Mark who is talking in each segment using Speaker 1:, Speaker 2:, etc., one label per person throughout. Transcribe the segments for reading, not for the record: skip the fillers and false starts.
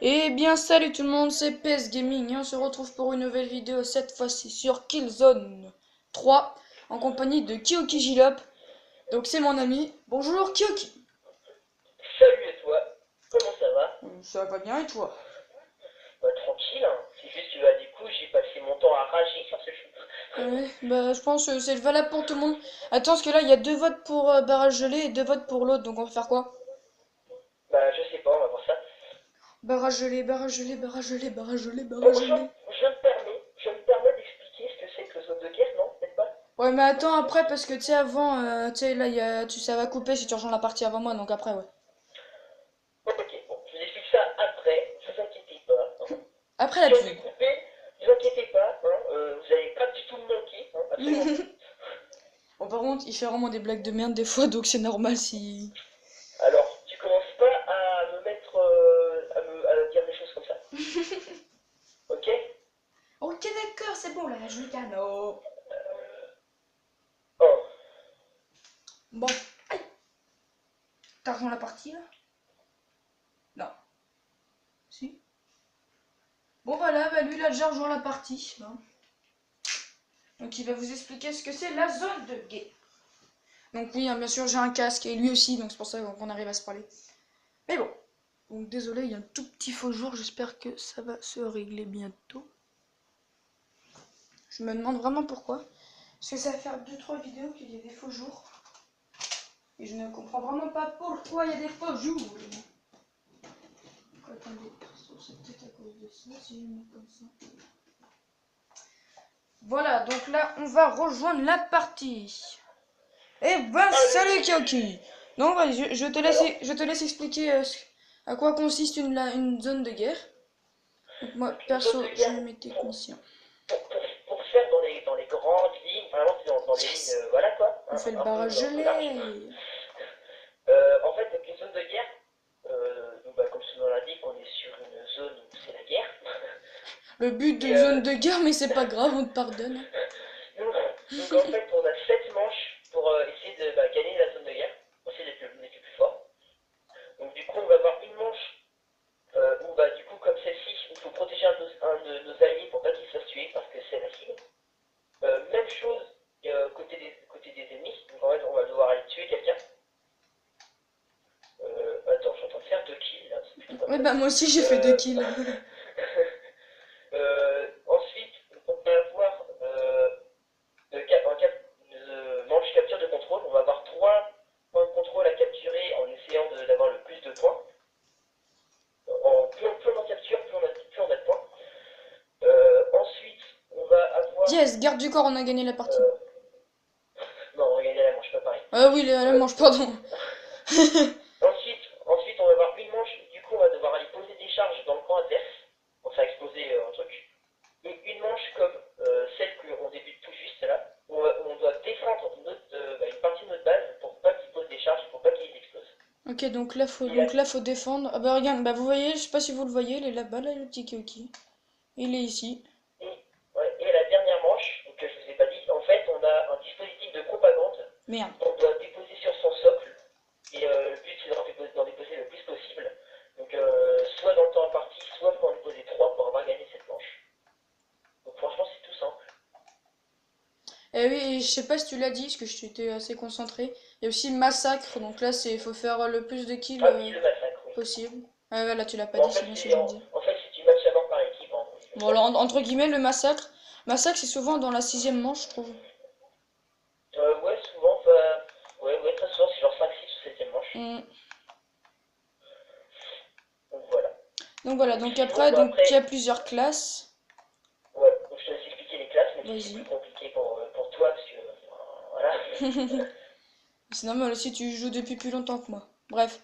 Speaker 1: Eh bien salut tout le monde, c'est PS Gaming et on se retrouve pour une nouvelle vidéo cette fois-ci sur Killzone 3 en compagnie de Kyoki Jilop. Donc c'est mon ami. Bonjour Kyoki.
Speaker 2: Salut à toi, comment ça va?
Speaker 1: Ça va bien et toi?
Speaker 2: Bah tranquille, hein. C'est juste que du coup j'ai passé mon temps à rager sur ce jeu.
Speaker 1: Ouais, bah je pense que c'est valable pour tout le monde. Attends, parce que là il y a 2 votes pour barrage gelé et 2 votes pour l'autre, donc on va faire quoi?
Speaker 2: Bah je sais pas, on va voir ça.
Speaker 1: Barrage gelé, barrage gelé, barrage gelé, barrage gelé,
Speaker 2: Bon,
Speaker 1: barrage gelé.
Speaker 2: je me permets d'expliquer ce que c'est que le zone de guerre, non? Peut-être pas?
Speaker 1: Ouais mais attends après parce que tu sais avant, tu sais là ça va couper si tu rejoins la partie avant moi, donc après ouais.
Speaker 2: Ok, bon, je vous explique ça après, ne vous inquiétez pas, hein.
Speaker 1: Après la
Speaker 2: Si on est
Speaker 1: pub.
Speaker 2: coupé, ne vous inquiétez pas, hein, vous allez pas du tout me manquer, hein, absolument pas.
Speaker 1: Bon, par contre, il fait vraiment des blagues de merde des fois, donc c'est normal si.
Speaker 2: Alors, tu commences pas à me mettre, à dire des choses comme ça, ok?
Speaker 1: Ok, d'accord, c'est bon, là, je me calme. Oh.
Speaker 2: Oh,
Speaker 1: Bon, aïe, t'as rejoint la partie là? Non. Si. Bon, voilà, bah lui, il a déjà rejoint la partie. Hein. Donc, il va vous expliquer ce que c'est la zone de guet. Donc, oui, hein, bien sûr, j'ai un casque et lui aussi, donc c'est pour ça qu'on arrive à se parler. Mais bon. Donc, désolé, il y a un tout petit faux jour, j'espère que ça va se régler bientôt. Je me demande vraiment pourquoi. Parce que ça va faire 2-3 vidéos qu'il y a des faux jours. Et je ne comprends vraiment pas pourquoi il y a des faux jours. Attendez, c'est peut-être à cause de ça, si je mets comme ça. Voilà, donc là, on va rejoindre la partie. Eh ben, salut
Speaker 2: allez!
Speaker 1: Kyoki. Donc, vas-y,
Speaker 2: Alors,
Speaker 1: je te laisse expliquer à quoi consiste une zone de guerre. Donc, moi,
Speaker 2: donc une zone
Speaker 1: perso,
Speaker 2: de
Speaker 1: je
Speaker 2: guerre,
Speaker 1: me mets
Speaker 2: pour,
Speaker 1: technicien.
Speaker 2: pour faire dans les grandes lignes, vraiment c'est dans les lignes,
Speaker 1: Yes.
Speaker 2: voilà quoi,
Speaker 1: On
Speaker 2: hein,
Speaker 1: fait le barrage
Speaker 2: un peu large.
Speaker 1: gelé.
Speaker 2: En fait, donc une zone de guerre, donc, bah, comme son nom l'indique, on est sur une zone où c'est la guerre.
Speaker 1: Le but
Speaker 2: Et
Speaker 1: de zone de guerre, mais c'est pas grave, on te pardonne.
Speaker 2: donc, donc en fait, on a 7 manches pour essayer de gagner la zone de guerre, pour essayer d'être le plus fort. Donc du coup, on va avoir une manche où bah, du coup, comme celle-ci, il faut protéger un de nos alliés pour pas qu'il se fasse tuer parce que c'est la cible. Même chose côté des ennemis. Donc en fait, on va devoir aller tuer quelqu'un. Attends, je suis en train de faire 2 kills là, c'est plutôt pas
Speaker 1: Ouais,
Speaker 2: mal.
Speaker 1: bah, moi aussi, j'ai fait 2
Speaker 2: Euh,
Speaker 1: kills.
Speaker 2: ensuite, on va avoir une manche capture de contrôle. On va avoir 3 points de contrôle à capturer en essayant d'avoir le plus de points. Plus on en capture, plus on a de points. Ensuite, on va avoir.
Speaker 1: Yes, garde du corps, on a gagné la partie.
Speaker 2: Euh, non, regardez la manche, pas pareil.
Speaker 1: Ah oui, la
Speaker 2: Euh,
Speaker 1: manche, pardon.
Speaker 2: ensuite, on va avoir une manche, du coup, on va devoir aller poser des charges dans le camp adverse pour faire exploser un truc. Et une manche comme celle qu'on débute tout juste là, où on doit défendre une partie de notre base pour pas qu'ils posent des charges, pour pas qu'ils explosent.
Speaker 1: Ok,
Speaker 2: Et la,
Speaker 1: donc là, faut défendre. Ah bah regarde, bah vous voyez, je sais pas si vous le voyez, il est là-bas, là, le petit Kyoki. Il est ici.
Speaker 2: et la dernière manche, donc, que je vous ai pas dit, en fait, on a un dispositif de propagande
Speaker 1: Merde.
Speaker 2: qu'on doit déposer sur son socle. Et le but, c'est d'en déposer le plus possible. Donc, soit dans le temps imparti, soit pour en déposer 3 pour avoir gagné cette manche. Donc, franchement, c'est tout simple.
Speaker 1: Eh oui, et je sais pas si tu l'as dit, parce que j'étais assez concentré. Il y a aussi massacre, donc là, faut faire le plus de kills
Speaker 2: Ah oui, le massacre, oui.
Speaker 1: possible. Ah ouais, là, tu l'as pas
Speaker 2: Bon,
Speaker 1: dit, c'est bien ce que je me dis.
Speaker 2: en fait, c'est du match à mort par équipe, hein, comme
Speaker 1: Bon,
Speaker 2: ça.
Speaker 1: alors, entre guillemets, le massacre. Massacre, c'est souvent dans la 6ème manche, je trouve.
Speaker 2: Ouais, souvent, bah, ouais, très souvent, c'est genre 5, 6 ou 7ème manche.
Speaker 1: Hmm.
Speaker 2: Donc, voilà.
Speaker 1: Donc voilà,
Speaker 2: Donc,
Speaker 1: donc
Speaker 2: sinon,
Speaker 1: après,
Speaker 2: bah,
Speaker 1: donc il y a
Speaker 2: après,
Speaker 1: plusieurs classes.
Speaker 2: ouais, donc je te laisse expliquer les classes, même si c'est plus
Speaker 1: Vas-y.
Speaker 2: compliqué pour toi, parce que, voilà.
Speaker 1: C'est normal aussi, tu joues depuis plus longtemps que moi. Bref.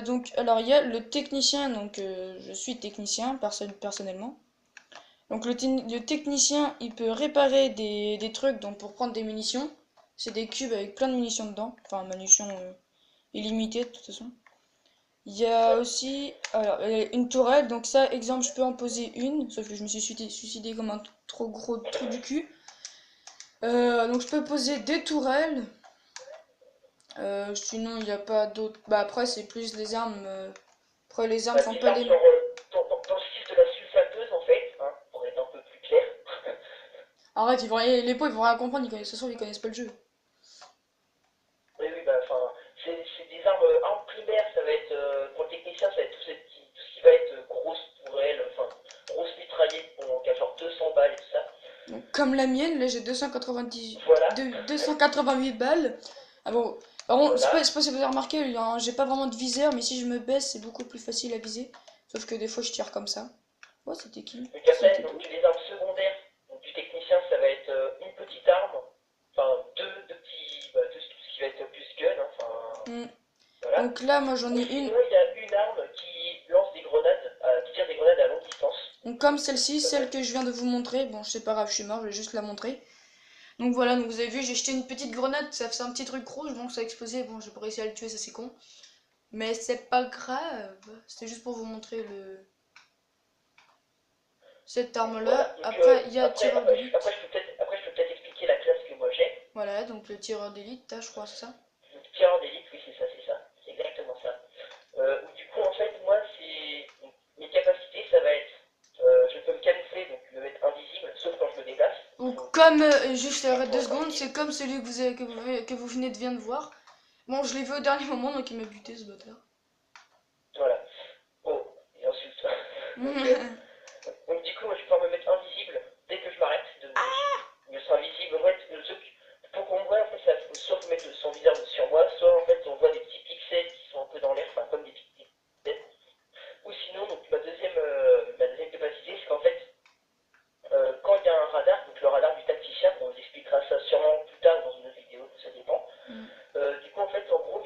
Speaker 1: Donc, alors il y a le technicien, donc je suis technicien personnellement. Donc le technicien, il peut réparer des trucs donc pour prendre des munitions. C'est des cubes avec plein de munitions dedans. Enfin, munitions illimitées de toute façon. Il y a
Speaker 2: Ouais.
Speaker 1: aussi alors, une tourelle, donc ça, exemple, je peux en poser une, sauf que je me suis suicidé comme un trop gros trou du cul. Donc je peux poser des tourelles. Sinon, il n'y a pas d'autres. Bah après, c'est plus les armes. Après, les armes
Speaker 2: Bah,
Speaker 1: sont
Speaker 2: tes
Speaker 1: pas
Speaker 2: armes
Speaker 1: les.
Speaker 2: sont,
Speaker 1: Arrête, les pots ils vont rien comprendre, de toute façon ils connaissent pas le jeu.
Speaker 2: Oui, oui, bah, enfin, c'est des armes primaires, ça va être, pour le technicien, ça va être tout ce qui va être grosse tourelle, enfin, grosse mitraillette, bon, qui a genre 200 balles et tout ça.
Speaker 1: Donc, comme la mienne, là j'ai 290...
Speaker 2: Voilà,
Speaker 1: 288 balles. Ah bon, par contre,
Speaker 2: voilà,
Speaker 1: je sais pas si vous avez remarqué, hein, j'ai pas vraiment de viseur, mais si je me baisse, c'est beaucoup plus facile à viser. Sauf que des fois je tire comme ça. Oh, c'était qui?
Speaker 2: donc après,
Speaker 1: C'était
Speaker 2: donc,
Speaker 1: toi?
Speaker 2: les armes secondaires, donc, du technicien, ça va être une petite arme, enfin, deux petits, bah, tout ce qui va être plus gun, hein, enfin,
Speaker 1: Hmm.
Speaker 2: voilà.
Speaker 1: Donc là, moi j'en
Speaker 2: Ou
Speaker 1: ai
Speaker 2: sinon,
Speaker 1: une.
Speaker 2: il y a une arme qui lance des grenades, qui tire des grenades à longue distance.
Speaker 1: Donc comme celle-ci,
Speaker 2: Ça
Speaker 1: celle
Speaker 2: s'appelle.
Speaker 1: que je viens de vous montrer. Bon, c'est pas grave, je suis mort, je vais juste la montrer. Donc voilà, donc vous avez vu, j'ai jeté une petite grenade, ça faisait un petit truc rouge, donc ça a explosé. Bon, j'ai pas réussi à le tuer, ça c'est con. Mais c'est pas grave, c'était juste pour vous montrer cette
Speaker 2: Voilà.
Speaker 1: arme-là.
Speaker 2: Donc,
Speaker 1: Après, il y a
Speaker 2: après,
Speaker 1: tireur
Speaker 2: après, je,
Speaker 1: d'élite.
Speaker 2: après, je peux peut-être expliquer la classe que moi j'ai.
Speaker 1: Voilà, donc le tireur d'élite, je crois, c'est ça.
Speaker 2: Donc, tireur d'élite, oui, c'est ça. C'est exactement ça. Où du coup, en fait, moi, mes capacités, ça va être, je peux me camoufler, donc me mettre invisible, sauf quand je me déplace.
Speaker 1: Donc comme, juste
Speaker 2: Il
Speaker 1: arrête
Speaker 2: faut
Speaker 1: 2
Speaker 2: être
Speaker 1: secondes,
Speaker 2: invisible.
Speaker 1: c'est comme celui que vous venez de bien de voir. Bon, je l'ai vu au dernier moment, donc il m'a buté ce bâtard.
Speaker 2: Voilà. Oh, et ensuite, donc du coup, moi, je vais pouvoir me mettre invisible dès que je m'arrête de bouger. Je serai invisible. En fait, le truc, pour qu'on me voit, en fait, ça, faut soit mettre son viseur sur moi, soit en fait, on voit des petits pixels qui sont un peu dans l'air, enfin, comme des pixels. Ou sinon, donc, ma deuxième capacité, c'est qu'en fait, quand il y a un radar, donc le radar du tacticien, on vous expliquera ça sûrement plus tard dans une autre vidéo, ça dépend. Du coup, en fait, en gros,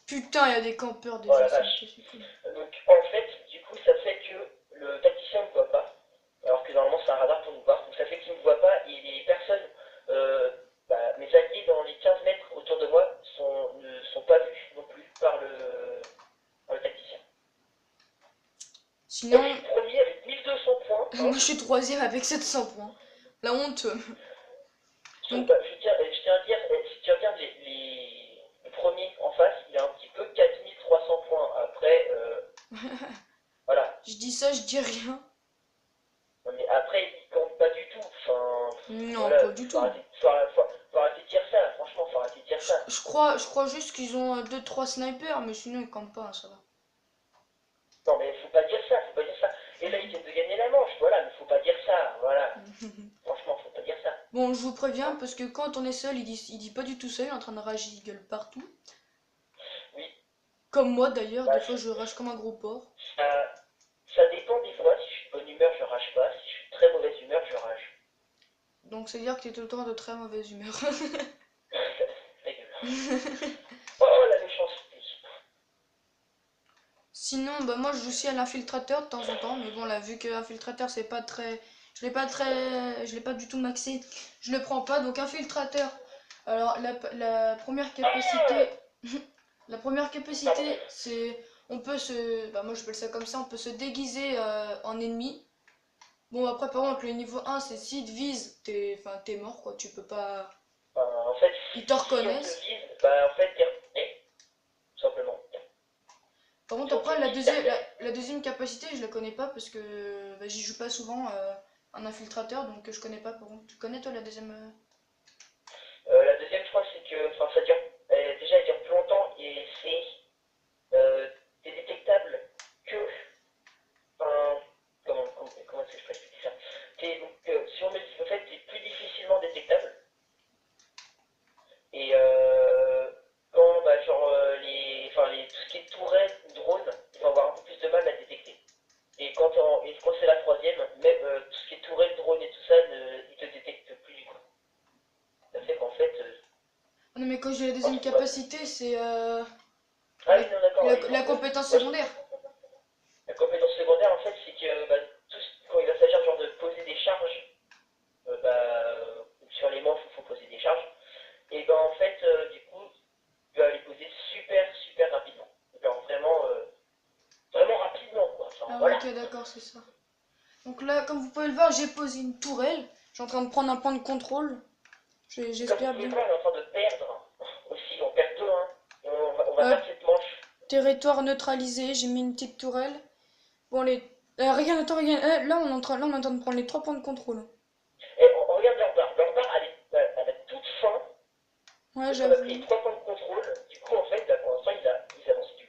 Speaker 1: Putain, il y a des campeurs
Speaker 2: oh
Speaker 1: déjà,
Speaker 2: la
Speaker 1: ça me
Speaker 2: vache.
Speaker 1: casse les couilles.
Speaker 2: Donc, en fait, du coup, ça fait que le tacticien ne me voit pas, alors que normalement, c'est un radar pour nous voir. Donc, ça fait qu'il ne me voit pas et les personnes, euh, mes alliés dans les 15 mètres autour de moi, ne sont pas vus non plus par le tacticien. Moi, je
Speaker 1: Sinon,
Speaker 2: suis premier avec 1200 points,
Speaker 1: moi
Speaker 2: hein.
Speaker 1: je suis troisième avec 700 points. La honte. Donc,
Speaker 2: Je tiens à dire, si tu regardes le premier en face, il a un petit peu 4300 points. Après, voilà.
Speaker 1: je dis ça, je dis rien.
Speaker 2: Non, mais après, il compte pas du tout. Enfin,
Speaker 1: Non,
Speaker 2: voilà,
Speaker 1: pas du tout.
Speaker 2: faut arrêter de dire ça. Franchement, faut arrêter de dire ça.
Speaker 1: Je crois juste qu'ils ont 2-3 snipers, mais sinon ils campent pas, ça va.
Speaker 2: Non, mais faut pas dire ça, faut pas dire ça. Et là, ils viennent de gagner la manche, voilà, mais faut pas dire ça, voilà. Franchement, faut pas dire ça.
Speaker 1: Bon, je vous préviens,
Speaker 2: Hein.
Speaker 1: parce que quand on est seul, il dit pas du tout seul, il est en train de rager, il gueule partout.
Speaker 2: Oui,
Speaker 1: Comme moi d'ailleurs, des
Speaker 2: bah,
Speaker 1: fois je rage comme un gros porc.
Speaker 2: ça dépend des fois. Si je suis de bonne humeur, je rage pas. Si je suis de très mauvaise humeur, je rage.
Speaker 1: Donc c'est à dire que t'es tout le temps de très mauvaise humeur.
Speaker 2: Ta gueule. Oh, la méchanceté.
Speaker 1: Sinon, bah moi je joue aussi à l'infiltrateur de temps en temps, mais bon là vu que l'infiltrateur c'est pas très... Je l'ai pas du tout maxé, je le prends pas, donc infiltrateur. Alors la première capacité... La première
Speaker 2: Pardon.
Speaker 1: capacité c'est... On peut se... Bah moi je appelle ça comme ça, on peut se déguiser en ennemi. Bon après par contre le niveau 1 c'est si te vise, t'es mort quoi, tu peux pas...
Speaker 2: En fait,
Speaker 1: Ils te
Speaker 2: si on te
Speaker 1: reconnaissent.
Speaker 2: vise, bah en fait, t'es reconnu, tout simplement.
Speaker 1: Par contre
Speaker 2: Si on te
Speaker 1: après
Speaker 2: vise, t'es reconnu.
Speaker 1: la deuxième capacité je la connais pas parce que bah, j'y joue pas souvent en infiltrateur donc je connais pas par contre. Tu connais toi la deuxième
Speaker 2: La deuxième, je crois, c'est que, enfin, ça dure, déjà, elle dure plus longtemps et t'es détectable que, enfin, comment est-ce que je peux expliquer ça? Donc, si on met, en fait, t'es plus difficilement détectable et quand, bah, genre, tout ce qui est tourelle ou drone, ils vont avoir un peu plus de mal à détecter. Et quand c'est la troisième, même tout ce qui est tourelle, drone et tout ça, ils te détectent plus du coup. Ça fait qu'en fait,
Speaker 1: Ah non mais quand j'ai la deuxième
Speaker 2: ouais.
Speaker 1: capacité c'est
Speaker 2: Ah oui, non, d'accord, oui,
Speaker 1: la
Speaker 2: moi,
Speaker 1: compétence
Speaker 2: moi,
Speaker 1: secondaire.
Speaker 2: la compétence secondaire, en fait, c'est que bah, quand il va s'agir genre de poser des charges, sur les manches, il faut poser des charges, et ben en fait, du coup, il va les poser super, super rapidement. Genre vraiment, vraiment rapidement, quoi. Enfin,
Speaker 1: Ah ouais,
Speaker 2: voilà.
Speaker 1: ok d'accord c'est ça. Donc là comme vous pouvez le voir j'ai posé une tourelle. Je suis en train de prendre un point de contrôle.
Speaker 2: Et comme vous
Speaker 1: J'espère
Speaker 2: pouvez le
Speaker 1: bien.
Speaker 2: voir, on est en train de perdre aussi, on perd 2-1. On va
Speaker 1: Euh,
Speaker 2: perdre cette manche.
Speaker 1: Territoire neutralisé, j'ai mis une petite tourelle. Bon les... regarde, attends, regarde. Là on est en train de prendre les 3 points de contrôle.
Speaker 2: Et on regarde Leur barre, elle a toute fin.
Speaker 1: Ouais,
Speaker 2: On a
Speaker 1: j'avoue.
Speaker 2: pris 3 points de contrôle. Du coup, en fait, là, pour l'instant, ils avancent du.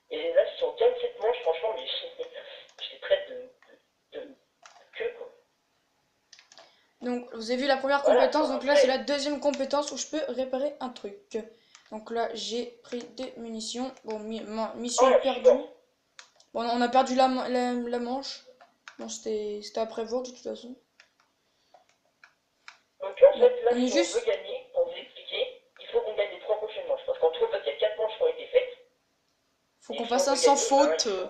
Speaker 2: Et là, si on gagne cette manche, franchement, mais je les traite de queue, quoi.
Speaker 1: Donc, vous avez vu la première
Speaker 2: Voilà,
Speaker 1: compétence.
Speaker 2: enfin,
Speaker 1: Donc là, c'est la
Speaker 2: après,
Speaker 1: deuxième compétence où je peux réparer un truc. Donc là, j'ai pris des munitions. Bon, mission
Speaker 2: oh, je suis
Speaker 1: perdue.
Speaker 2: mort.
Speaker 1: Bon, on a perdu la manche. Bon, c'était à prévoir de toute façon.
Speaker 2: Donc, en
Speaker 1: Bon,
Speaker 2: fait, là,
Speaker 1: on est
Speaker 2: si on veut
Speaker 1: juste...
Speaker 2: gagner, pour vous expliquer, il faut qu'on gagne les 3 prochaines manches. Parce qu'en tout, en fait, il y a 4 manches qui ont été faites.
Speaker 1: Faut
Speaker 2: Et
Speaker 1: qu'on
Speaker 2: si on
Speaker 1: fasse un
Speaker 2: veut
Speaker 1: sans
Speaker 2: gagner, ben,
Speaker 1: faute.
Speaker 2: il faut.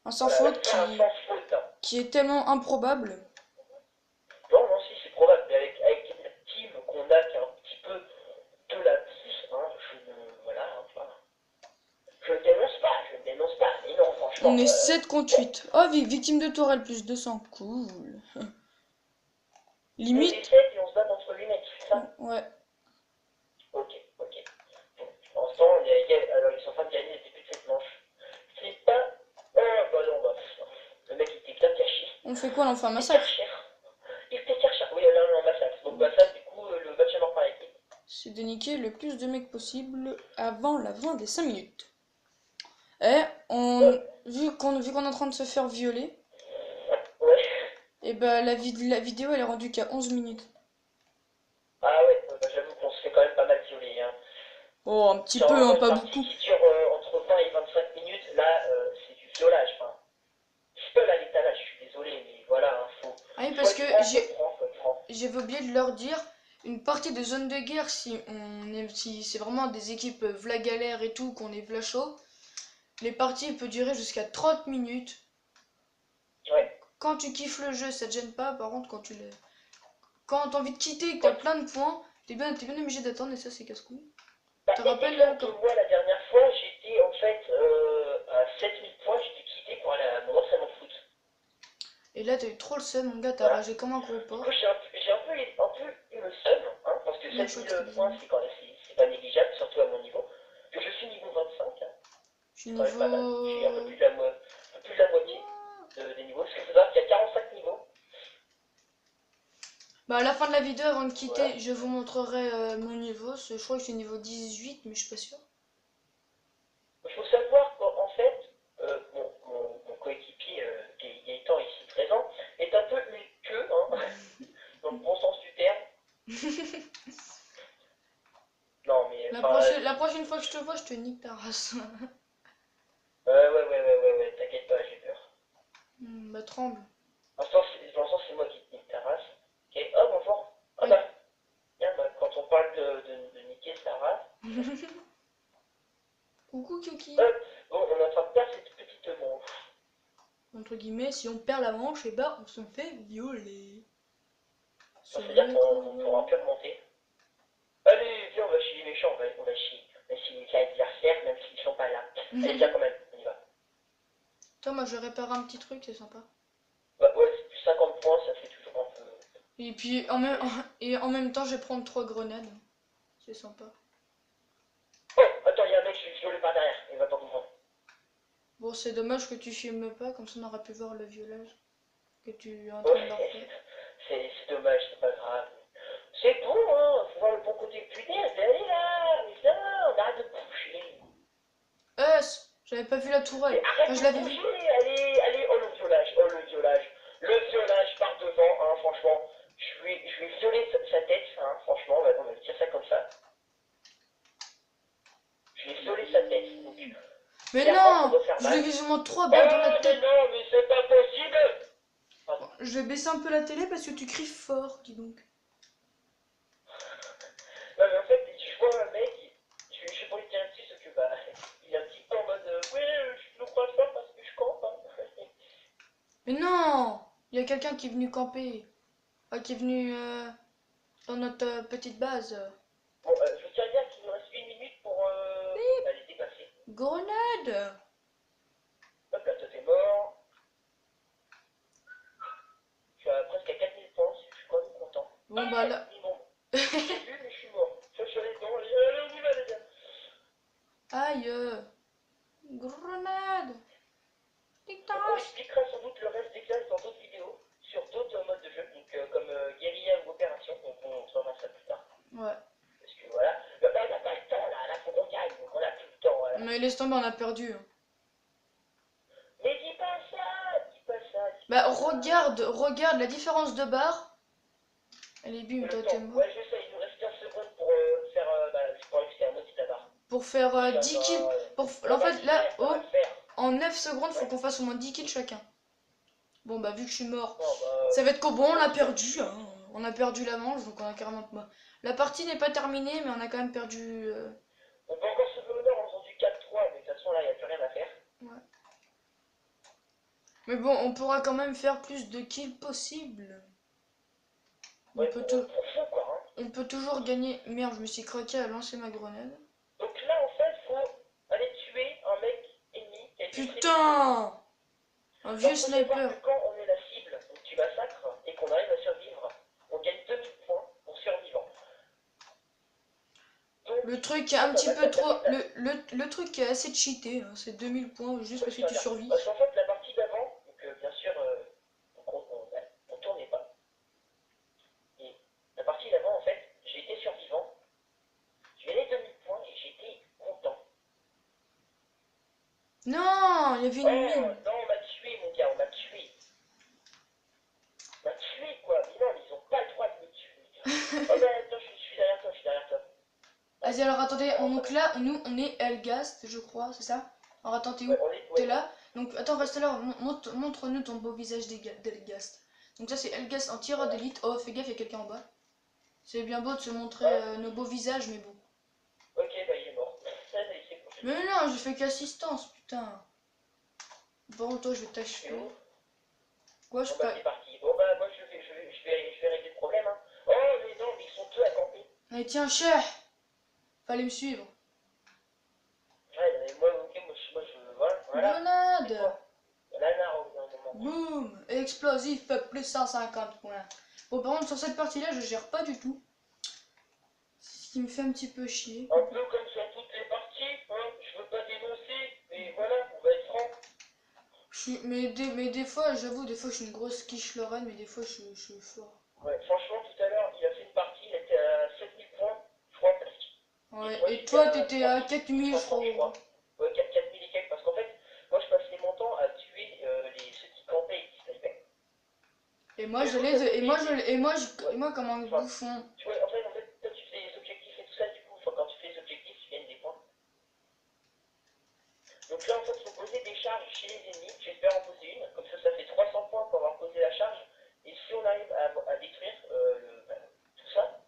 Speaker 1: Un sans
Speaker 2: Voilà, là,
Speaker 1: faute
Speaker 2: faut faire un sans faute, hein.
Speaker 1: qui est tellement improbable.
Speaker 2: Non, non, si, c'est probable. Mais avec la team qu'on a qui est un petit peu de la piste, hein, je ne. Voilà, enfin. Je ne dénonce pas, je ne dénonce pas. Mais non,
Speaker 1: On
Speaker 2: franchement.
Speaker 1: est 7 contre 8. Oh, victime de tourelle plus 200. Cool.
Speaker 2: On est
Speaker 1: Limite.
Speaker 2: 7 et on se bat contre 8 mecs, c'est ça?
Speaker 1: Ouais.
Speaker 2: Ok, ok. Bon, pour l'instant, alors, ils sont en train de gagner le début de cette manche. C'est pas. Oh, bah non, bah. Le mec, il était bien caché.
Speaker 1: On fait quoi là? On fait un
Speaker 2: Il était
Speaker 1: massacre.
Speaker 2: cher. Il était cher. Oui, là, on est en massacre. Donc, bah, ça, du coup, le match est mort par équipe.
Speaker 1: C'est de niquer le plus de mecs possible avant la fin des 5 minutes. Et vu qu'on est en train de se faire violer,
Speaker 2: Ouais.
Speaker 1: et bah la vidéo elle est rendue qu'à 11 minutes.
Speaker 2: Ah ouais, bah, j'avoue qu'on se fait quand même pas mal violer, hein.
Speaker 1: Oh, un petit
Speaker 2: C'est
Speaker 1: peu,
Speaker 2: vraiment
Speaker 1: hein,
Speaker 2: une
Speaker 1: pas
Speaker 2: partie
Speaker 1: beaucoup.
Speaker 2: qui dure entre 20 et 25 minutes. Là, c'est du violage. Enfin, je peux à l'étalage, je suis désolé, mais voilà, hein,
Speaker 1: Ah oui,
Speaker 2: faut
Speaker 1: parce
Speaker 2: être
Speaker 1: que
Speaker 2: franc, faut être franc, faut être franc.
Speaker 1: j'avais oublié de leur dire, une partie de zone de guerre, si c'est vraiment des équipes v'la galère et tout, qu'on est v'la chaud, les parties peuvent durer jusqu'à 30 minutes.
Speaker 2: Ouais.
Speaker 1: Quand tu kiffes le jeu, ça te gêne pas. Par contre, quand t'as envie de quitter et que t'as
Speaker 2: Ouais.
Speaker 1: plein de points, t'es bien obligé d'attendre et ça c'est casse-couille.
Speaker 2: Bah,
Speaker 1: Te rappelles
Speaker 2: exemple, moi, la dernière fois, j'étais en fait à 7000 points, j'étais quitté pour aller à mon entraînement de foot.
Speaker 1: Et là t'as eu trop le seum, mon gars, t'as
Speaker 2: Voilà.
Speaker 1: ragé comme un gros
Speaker 2: Du coup,
Speaker 1: porc.
Speaker 2: j'ai un peu eu le seum, hein, parce que
Speaker 1: Non, je crois
Speaker 2: 7000
Speaker 1: que c'était des
Speaker 2: points,
Speaker 1: ennemis.
Speaker 2: c'est pas négligeable, surtout à mon niveau. Que je suis niveau 25, hein,
Speaker 1: Je suis
Speaker 2: c'est quand même pas mal. Je suis un peu
Speaker 1: niveau...
Speaker 2: plus de la moitié des niveaux. Parce qu'il faut savoir qu'il y a 45 niveaux.
Speaker 1: Bah à la fin de la vidéo, avant de
Speaker 2: Voilà.
Speaker 1: quitter, je vous montrerai mon niveau. Je crois que je suis niveau 18, mais je suis pas sûr.
Speaker 2: Il faut savoir qu'en fait, mon coéquipier Gaëtan, ici présent, est un peu une queue, hein, dans le bon sens du terme. Non, mais enfin.
Speaker 1: La prochaine fois que je te vois, je te nique ta race.
Speaker 2: Ouais, t'inquiète pas, j'ai peur.
Speaker 1: Bah tremble.
Speaker 2: Pour l'instant, c'est moi qui te nique ta race. Ok, oh bonjour. Ah
Speaker 1: Oui.
Speaker 2: bah, bien, bah, quand on parle de niquer sa race,
Speaker 1: Coucou Kyoki.
Speaker 2: hop, bon, on est en train de perdre cette petite manche.
Speaker 1: Entre guillemets, si on perd la manche, et bah on se fait violer.
Speaker 2: Ça
Speaker 1: Se
Speaker 2: veut dire
Speaker 1: fait
Speaker 2: qu'on pourra plus remonter. Allez, viens, on va chez les méchants, on va chez les adversaires, même s'ils sont pas là. Allez, viens quand même, on y va.
Speaker 1: Toi, moi je répare un petit truc, c'est sympa.
Speaker 2: Bah ouais, c'est plus 50 points, ça fait toujours un peu.
Speaker 1: Et puis en même temps, je vais prendre 3 grenades. C'est sympa.
Speaker 2: Oh, attends, il y a un mec, je suis violé par derrière, il va pas comprendre.
Speaker 1: Bon, c'est dommage que tu filmes pas, comme ça on aurait pu voir le violage que tu es en train de leur
Speaker 2: Ouais,
Speaker 1: faire.
Speaker 2: c'est dommage, c'est pas grave. C'est bon, hein, faut voir le bon côté putain, allez là, mais là, on arrête de bouger.
Speaker 1: J'avais pas vu la tourelle.
Speaker 2: Mais arrête
Speaker 1: Enfin, je
Speaker 2: de
Speaker 1: l'avais vu.
Speaker 2: bouger, allez, oh le violage, oh le violage. Le violage par devant, hein, franchement. Je vais violer sa tête, hein, franchement, on va dire ça comme ça. Je vais violer sa tête, donc
Speaker 1: Mais
Speaker 2: clairement ça
Speaker 1: non!
Speaker 2: doit faire
Speaker 1: Je lui ai
Speaker 2: mal.
Speaker 1: vu seulement 3
Speaker 2: Oh
Speaker 1: balles dans la
Speaker 2: mais
Speaker 1: tête.
Speaker 2: non, mais c'est pas possible.
Speaker 1: Bon,
Speaker 2: Pardon.
Speaker 1: je vais baisser un peu la télé parce que tu cries fort, dis donc.
Speaker 2: Non mais en fait, je vois un mec, je suis pour lui tirer dessus, sauf que bah, il est un petit peu en mode, ouais, je le crois pas parce que je campe, hein.
Speaker 1: Mais non! Il y a quelqu'un qui est venu camper. Qui est venu dans notre petite base.
Speaker 2: Bon, je vous tiens à dire qu'il nous reste 1 minute pour bah, les dépasser.
Speaker 1: Grenade!
Speaker 2: Hop là, toi t'es mort. Je suis presque à 4000 points, je suis quand même content.
Speaker 1: Bon bah
Speaker 2: Ah,
Speaker 1: là.
Speaker 2: ils m'ont. J'ai vu, mais je suis mort. Je suis allé dedans, allez, on y va les gars.
Speaker 1: Aïe! Grenade!
Speaker 2: Donc on
Speaker 1: Tic-tac!
Speaker 2: expliquera sans doute le reste des classes dans d'autres vidéos, sur d'autres modes de jeu, donc comme guérilla ou opération.
Speaker 1: Ouais.
Speaker 2: Parce que voilà, bah, on n'a pas le temps là faut qu'on gagne, donc on a plus le temps, voilà.
Speaker 1: Mais laisse tomber, on a perdu.
Speaker 2: Mais dis pas ça, dis pas ça.
Speaker 1: Bah regarde la différence de barre. Allez, bim, toi t'es mort.
Speaker 2: Ouais, je sais, il nous reste 15 secondes pour faire, c'est pour réussir un maudit là-bas.
Speaker 1: Pour faire 10 kills. En fait, là, en 9 secondes, faut qu'on fasse au moins 10 kills chacun. Bon, bah, vu que je suis mort, ça va être qu'au bon, on a perdu. Hein. On a perdu la manche, donc on a carrément pas. La partie n'est pas terminée, mais on a quand même perdu.
Speaker 2: On peut encore se donner en faisant du 4-3, mais de toute façon, là, il n'y a plus rien à faire.
Speaker 1: Ouais. Mais bon, on pourra quand même faire plus de kills possible.
Speaker 2: Ouais, on
Speaker 1: peut toujours gagner. Merde, je me suis craqué à lancer ma grenade.
Speaker 2: Donc là, en fait, faut aller tuer un mec ennemi.
Speaker 1: Putain! Un vieux sniper.
Speaker 2: Quand on est la cible, donc tu massacres et qu'on arrive à survivre, on gagne 2000 points pour survivant. Donc,
Speaker 1: le truc est un petit peu trop. Le truc est assez cheaté, hein, c'est 2000 points juste parce que tu survis.
Speaker 2: Parce qu'en fait, la partie d'avant, donc bien sûr, on tournait pas. Et la partie d'avant, en fait, j'ai été survivant. J'ai gagné 2000 points et j'étais content.
Speaker 1: Non, il y avait une mine.
Speaker 2: Non, on m'a tué, mon gars, on m'a tué. On m'a tué, quoi. Mais non, mais ils ont pas le droit de me tuer. Oh, bah, attends, je suis derrière toi,
Speaker 1: Vas-y, alors attendez, donc là, nous, on est Elgast, je crois, c'est ça? Alors attends, t'es où? T'es là? Donc attends, reste là, montre-nous ton beau visage d'Elgast. Donc ça, c'est Elgast en tireur d'élite. Oh, fais gaffe, il y a quelqu'un en bas. C'est bien beau de se montrer nos beaux visages, mais bon.
Speaker 2: Ok, bah il est mort.
Speaker 1: Mais non, j'ai fait qu'assistance, putain. Bon, toi, je vais t'achever. Quoi, je
Speaker 2: c'est parti. Bon, bah, moi, je vais régler le problème, hein. Oh, mais non, mais ils sont deux à camper.
Speaker 1: Mais tiens, cher! Fallait me suivre.
Speaker 2: Ouais, moi, voilà.
Speaker 1: Grenade!
Speaker 2: Moment.
Speaker 1: Boum! Explosif, plus 150 points. Bon, par contre, sur cette partie-là, je gère pas du tout. Ce qui me fait un petit peu chier.
Speaker 2: Un peu comme sur toutes les parties, hein. Je veux pas dénoncer, mais voilà, on va être franc.
Speaker 1: Mais des fois, j'avoue, des fois, je suis une grosse quiche Lorraine, mais des fois, je suis fort.
Speaker 2: Ouais, franchement, tout à l'heure, il a fait une partie, il était à 7000 points, je crois, presque.
Speaker 1: Ouais, et toi, t'étais à 4000, je crois.
Speaker 2: Ouais, 4000 et quelques, parce qu'en fait, moi, je passais mon temps à tuer ceux qui campaient et qui snipaient.
Speaker 1: Et moi, moi, comme un bouffon.
Speaker 2: Tu vois, en fait, toi, tu fais les objectifs et tout ça, du coup, quand tu fais les objectifs, tu gagnes des points. Donc là, en fait, il faut poser des charges chez les ennemis. J'espère en poser une. Comme ça fait 300 points pour avoir posé la charge. Et si on arrive à détruire tout ça,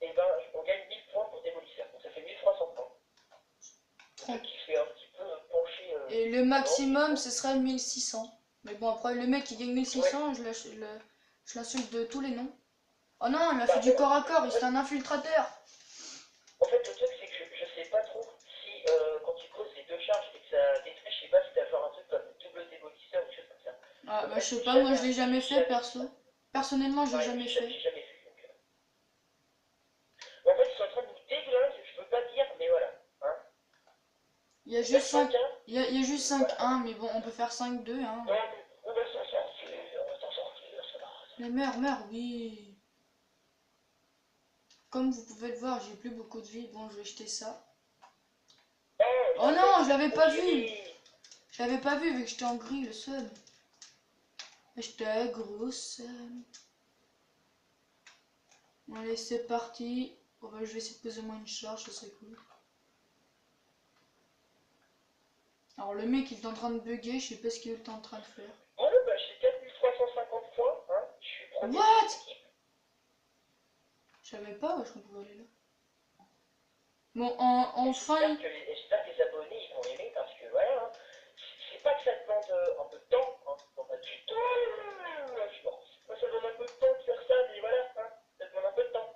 Speaker 2: et ben, on gagne 1000 points pour démolisseur. Donc ça fait 1300 points. Ce qui fait un petit peu pencher.
Speaker 1: Et le maximum, ce serait 1600. Mais bon, après, le mec qui gagne 1600, je l'insulte de tous les noms. Oh non, il a fait du corps à corps, c'est un infiltrateur.
Speaker 2: En fait, le truc, c'est que je sais pas trop si quand tu poses les deux charges et que ça détruit, je sais pas si t'as genre un truc comme double démolisseur ou quelque chose comme ça.
Speaker 1: Ah, bah, je sais pas, moi je l'ai jamais fait perso. Personnellement, je l'ai jamais fait.
Speaker 2: J'ai jamais fait. En fait, ils sont en train de nous déglinguer, je peux pas dire, mais voilà. Hein.
Speaker 1: Il y a juste 5. Il y a juste 5-1, mais bon, on peut faire 5-2. Hein.
Speaker 2: Non, on va s'en sortir, ça va.
Speaker 1: Mais meurs, oui. Comme vous pouvez le voir, j'ai plus beaucoup de vie. Bon, je vais jeter ça. Oh non, je l'avais pas vu. Je l'avais pas vu vu que j'étais en gris, le seul. J'étais grosse. Allez, c'est parti. Bon, bah, je vais essayer de poser moins une charge, ça serait cool. Alors le mec il est en train de bugger, je sais pas ce qu'il est en train de faire.
Speaker 2: Oh bah j'ai 4350 points, hein. Je suis premier.
Speaker 1: What? Je savais pas où on pouvait aller là. Bon, enfin.
Speaker 2: J'espère que les abonnés ils vont aimer parce que voilà, hein. C'est pas que ça demande un peu de temps, hein. On a du temps. Je suis mort. Moi ça demande un peu de temps de faire ça, mais voilà, hein. Ça demande un peu de temps.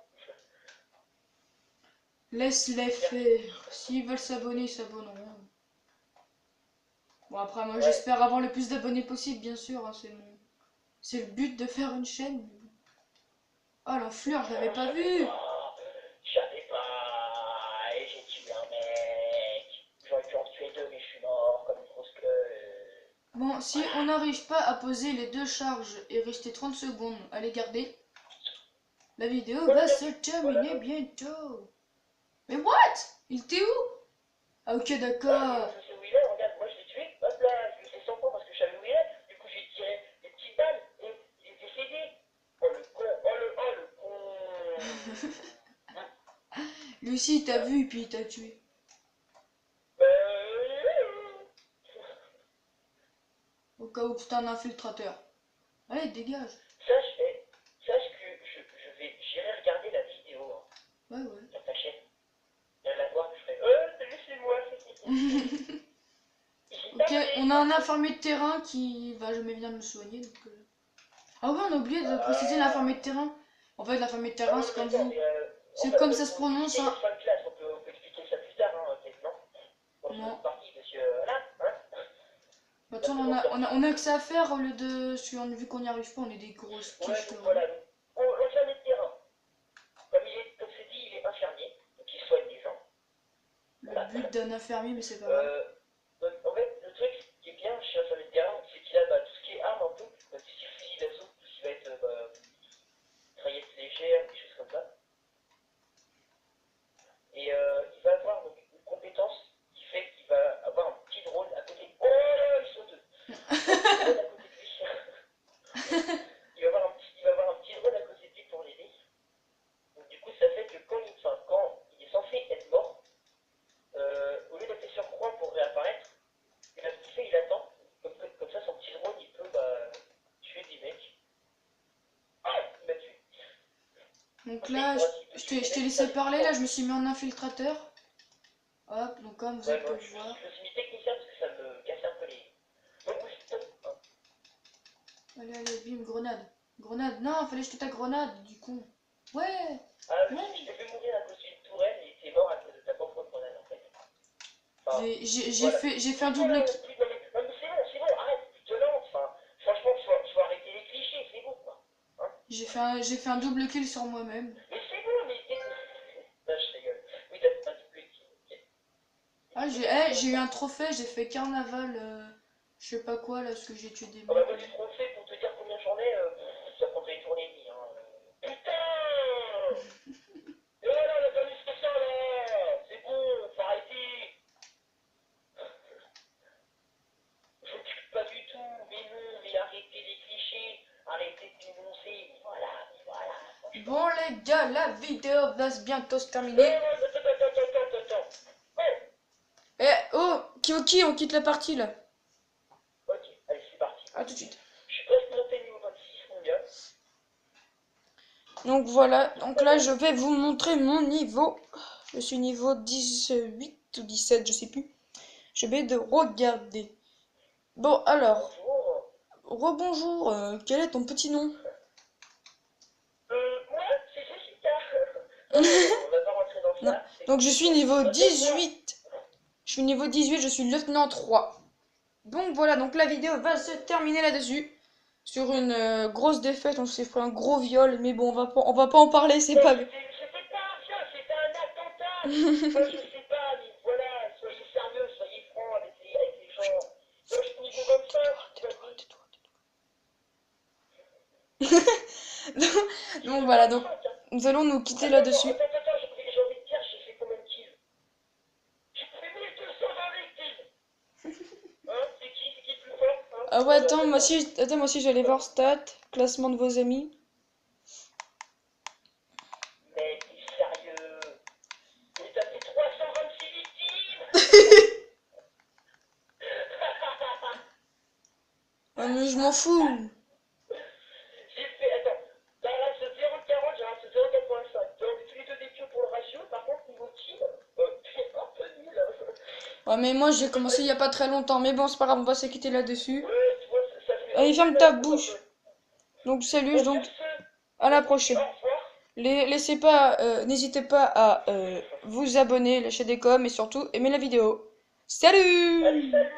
Speaker 1: Laisse-les faire. S'ils veulent s'abonner, ils s'abonneront. Bon après moi j'espère avoir le plus d'abonnés possible bien sûr, hein, c'est le but de faire une chaîne. Oh l'enflure, je l'avais pas vu.
Speaker 2: J'avais pas, et j'ai tué un mec. J'aurais pu en tuer deux mais je suis mort comme une grosse gueule.
Speaker 1: Bon, si on n'arrive pas à poser les deux charges et rester 30 secondes à les garder, La vidéo
Speaker 2: Voilà,
Speaker 1: va se
Speaker 2: voilà.
Speaker 1: terminer bientôt. Mais what? Il était où? Ah ok,
Speaker 2: Ah,
Speaker 1: d'accord.
Speaker 2: je sais où il est, regarde, moi je l'ai tué, hop là, je lui ai fait 100 points parce que je savais où il est. Du coup, j'ai tiré des petites balles et il est décédé. Oh le con, oh le con.
Speaker 1: Lucie t'a vu puis il t'a tué. Au cas où c'est un infiltrateur. Allez, dégage.
Speaker 2: Sache, sache que j'irai regarder la vidéo hein,
Speaker 1: Ouais, ouais.
Speaker 2: sur ta chaîne. Et à la voir, je ferai salut, c'est moi. J'ai pas
Speaker 1: Ok, on a un infirmier de terrain qui va jamais venir me soigner. Donc, ah ouais, on a oublié de préciser l'infirmier de terrain. En fait, l'infirmier de terrain, c'est comme vous.
Speaker 2: en
Speaker 1: C'est
Speaker 2: fait,
Speaker 1: comme ça se
Speaker 2: pour
Speaker 1: prononce,
Speaker 2: expliquer, il y a
Speaker 1: hein.
Speaker 2: 5 classes, on peut expliquer ça plus tard, hein, peut-être, non? Dans une
Speaker 1: Non.
Speaker 2: autre partie, parce que là, hein,
Speaker 1: Bah,
Speaker 2: là,
Speaker 1: on
Speaker 2: c'est
Speaker 1: en
Speaker 2: bon,
Speaker 1: a,
Speaker 2: c'est
Speaker 1: on a,
Speaker 2: rentré.
Speaker 1: on a que ça à faire au lieu de. Vu qu'on n'y arrive pas, on est des grosses
Speaker 2: Ouais,
Speaker 1: quiches.
Speaker 2: donc voilà, donc, l'infirmier de terrain, comme c'est dit, il est infirmier, donc il soigne les gens.
Speaker 1: Le
Speaker 2: Voilà.
Speaker 1: but d'un infirmier, mais c'est pas grave.
Speaker 2: Euh, donc, en fait, le truc qui est bien chez l'infirmier de terrain, c'est qu'il a tout ce qui est arme un peu, tout ce qui est fusil d'assaut, tout ce qui va être mitraillette légère, des choses comme ça. Et il va avoir donc, une compétence qui fait qu'il va avoir un petit drone à côté. Oh là, ils sont deux. Un petit drone à côté de lui. Il va avoir un petit drone à côté de lui pour l'aider. Donc du coup, ça fait que quand il est censé être mort, au lieu d'appuyer sur croix pour réapparaître, et bien, ce qu'il fait, il attend. Comme ça, son petit drone, il peut tuer des mecs. Ah, il m'a tué.
Speaker 1: Donc
Speaker 2: Après, il
Speaker 1: là,
Speaker 2: pourra s'il peut
Speaker 1: je
Speaker 2: tuer des
Speaker 1: t'ai
Speaker 2: mecs,
Speaker 1: laissé
Speaker 2: ça,
Speaker 1: parler. Là, je me suis mis en infiltrateur. Hop, donc comme vous
Speaker 2: ouais,
Speaker 1: êtes pu
Speaker 2: moi,
Speaker 1: le
Speaker 2: je
Speaker 1: voir.
Speaker 2: me suis mis technicien parce que ça me cassait un peu les. Donc, oui, stop. Hein.
Speaker 1: Allez, allez, bim, grenade. Grenade. Non, fallait jeter ta grenade, du con. Ouais,
Speaker 2: Ah,
Speaker 1: ouais.
Speaker 2: je t'ai fait mourir à cause d'une tourelle et t'es mort à cause de ta propre grenade en fait. Enfin, voilà.
Speaker 1: J'ai fait un
Speaker 2: Plus
Speaker 1: double
Speaker 2: voilà,
Speaker 1: kill.
Speaker 2: non, mais c'est bon, arrête, tu te lances. Enfin, franchement, faut arrêter les clichés, c'est bon quoi. Hein,
Speaker 1: J'ai fait un double kill sur moi-même.
Speaker 2: mais c'est bon, mais t'es. Non, je rigole. Oui, t'as pas doublé. Ok.
Speaker 1: Ah,
Speaker 2: Du coup, t'as fait combien
Speaker 1: j'ai
Speaker 2: de
Speaker 1: eu un
Speaker 2: temps?
Speaker 1: trophée, j'ai fait carnaval, je sais pas quoi là, parce que j'ai tué des
Speaker 2: Ah bah,
Speaker 1: mecs.
Speaker 2: moi, du trophée pour te dire combien j'en ai, ça prendrait une journée et demie. Hein. Putain! Et voilà, on a perdu ce ça là! C'est bon, faut arrêter! Je m'occupe pas du tout, mais non, mais arrêtez les clichés, arrêtez de dénoncer, mais voilà, franchement.
Speaker 1: Bon les gars, la vidéo va bientôt se terminer.
Speaker 2: Attends.
Speaker 1: Eh, oh, Kioki, on quitte la partie là.
Speaker 2: Ok, allez, c'est parti.
Speaker 1: À tout de suite.
Speaker 2: Je suis presque monté niveau 26, mon gars.
Speaker 1: Donc voilà, donc là je vais vous montrer mon niveau. Je suis niveau 18 ou 17, je sais plus. Je vais de regarder. Bon alors,
Speaker 2: Bonjour.
Speaker 1: rebonjour, quel est ton petit nom?
Speaker 2: Moi, c'est Jessica. Non, on va pas rentrer dans
Speaker 1: Non.
Speaker 2: ça.
Speaker 1: Donc je suis niveau
Speaker 2: Donne-moi.
Speaker 1: 18. Je suis niveau 18, je suis lieutenant 3. Donc voilà, donc la vidéo va se terminer là-dessus. Sur une grosse défaite, on s'est fait un gros viol, mais bon, on va pas en parler, c'est pas grave.
Speaker 2: C'était pas ça, c'était un attentat. Moi, je sais pas, mais voilà, soyez sérieux, soyez francs avec les gens. Moi, je suis niveau 25,
Speaker 1: Donc voilà, donc nous allons nous quitter là-dessus.
Speaker 2: Attends, j'ai envie de dire, j'ai fait combien de kills? J'ai fait 1200 kills. Hein, c'est qui le plus fort hein?
Speaker 1: Ah ouais, attends, moi aussi j'allais voir stats, classement de vos amis.
Speaker 2: Mais t'es sérieux? Mais t'as fait 326 victimes.
Speaker 1: Ah mais je m'en fous.
Speaker 2: J'ai fait, attends, dans la race 0,40, j'ai la race 0,85. J'ai enlevé tous les deux des pions pour le ratio, par contre, niveau kill, t'es un peu nul.
Speaker 1: Ouais mais moi j'ai commencé il y a pas très longtemps, mais bon c'est pas grave, on va se quitter là-dessus.
Speaker 2: Ouais, tu vois, ça fait
Speaker 1: Allez, ferme ta bouche. Donc salut, donc à la prochaine.
Speaker 2: Au revoir.
Speaker 1: N'hésitez pas à vous abonner, lâcher des coms et surtout aimer la vidéo. Salut!
Speaker 2: Allez, salut!